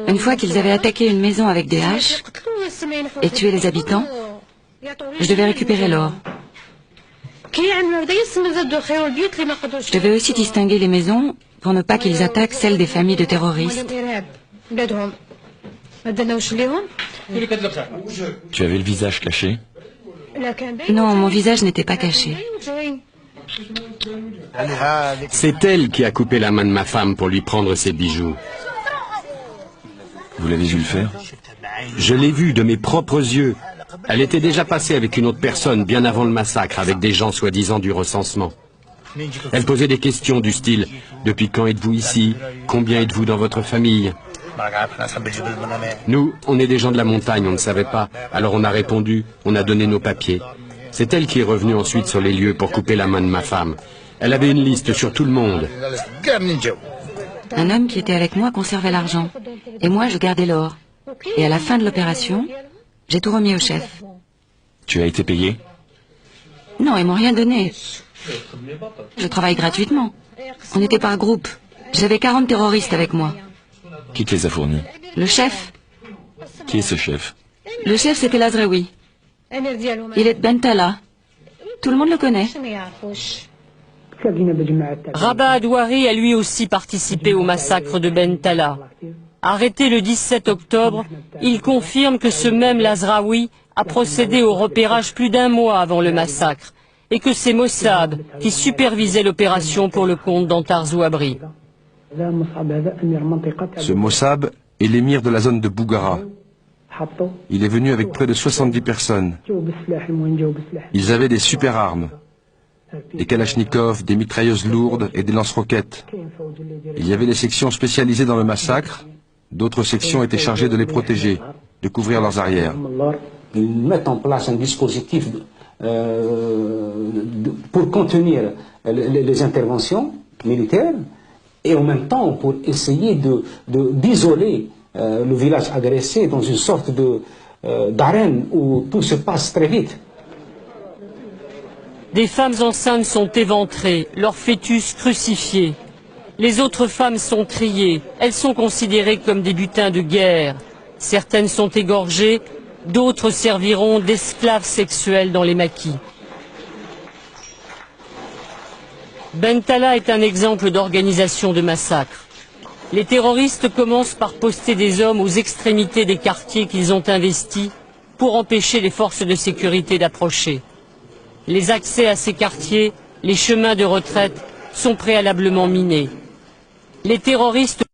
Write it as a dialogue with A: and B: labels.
A: Une fois qu'ils avaient attaqué une maison avec des haches et tué les habitants, je devais récupérer l'or. Je devais aussi distinguer les maisons pour ne pas qu'ils attaquent celles des familles de terroristes.
B: Tu avais le visage caché?
A: Non, mon visage n'était pas caché.
C: C'est elle qui a coupé la main de ma femme pour lui prendre ses bijoux.
B: Vous l'avez vu le faire?
C: Je l'ai vue de mes propres yeux. Elle était déjà passée avec une autre personne bien avant le massacre, avec des gens soi-disant du recensement. Elle posait des questions du style « Depuis quand êtes-vous ici? Combien êtes-vous dans votre famille ?» Nous, on est des gens de la montagne, on ne savait pas. Alors on a répondu, on a donné nos papiers. C'est elle qui est revenue ensuite sur les lieux pour couper la main de ma femme. Elle avait une liste sur tout le monde.
A: Un homme qui était avec moi conservait l'argent. Et moi, je gardais l'or. Et à la fin de l'opération, j'ai tout remis au chef.
B: Tu as été payé?
A: Non, ils m'ont rien donné. Je travaille gratuitement. On était par groupe. J'avais 40 terroristes avec moi.
B: Qui te les a fournis?
A: Le chef.
B: Qui est ce chef?
A: Le chef, c'était l'Azraoui. Il est de Bentala. Tout le monde le connaît.
D: Rabah Adouari a lui aussi participé au massacre de Bentala. Arrêté le 17 octobre, il confirme que ce même Lazraoui a procédé au repérage plus d'1 mois avant le massacre et que c'est Mossad qui supervisait l'opération pour le compte d'Antar Zouabri.
E: Ce Mossab est l'émir de la zone de Bougara. Il est venu avec près de 70 personnes. Ils avaient des super armes, des kalachnikovs, des mitrailleuses lourdes et des lance-roquettes. Il y avait des sections spécialisées dans le massacre, d'autres sections étaient chargées de les protéger, de couvrir leurs arrières.
F: Ils mettent en place un dispositif pour contenir les interventions militaires et en même temps pour essayer d'isoler le village agressé dans une sorte d'arène où tout se passe très vite.
D: Des femmes enceintes sont éventrées, leurs fœtus crucifiés. Les autres femmes sont triées, elles sont considérées comme des butins de guerre. Certaines sont égorgées, d'autres serviront d'esclaves sexuels dans les maquis. Bentala est un exemple d'organisation de massacre. Les terroristes commencent par poster des hommes aux extrémités des quartiers qu'ils ont investis pour empêcher les forces de sécurité d'approcher. Les accès à ces quartiers, les chemins de retraite sont préalablement minés. Les terroristes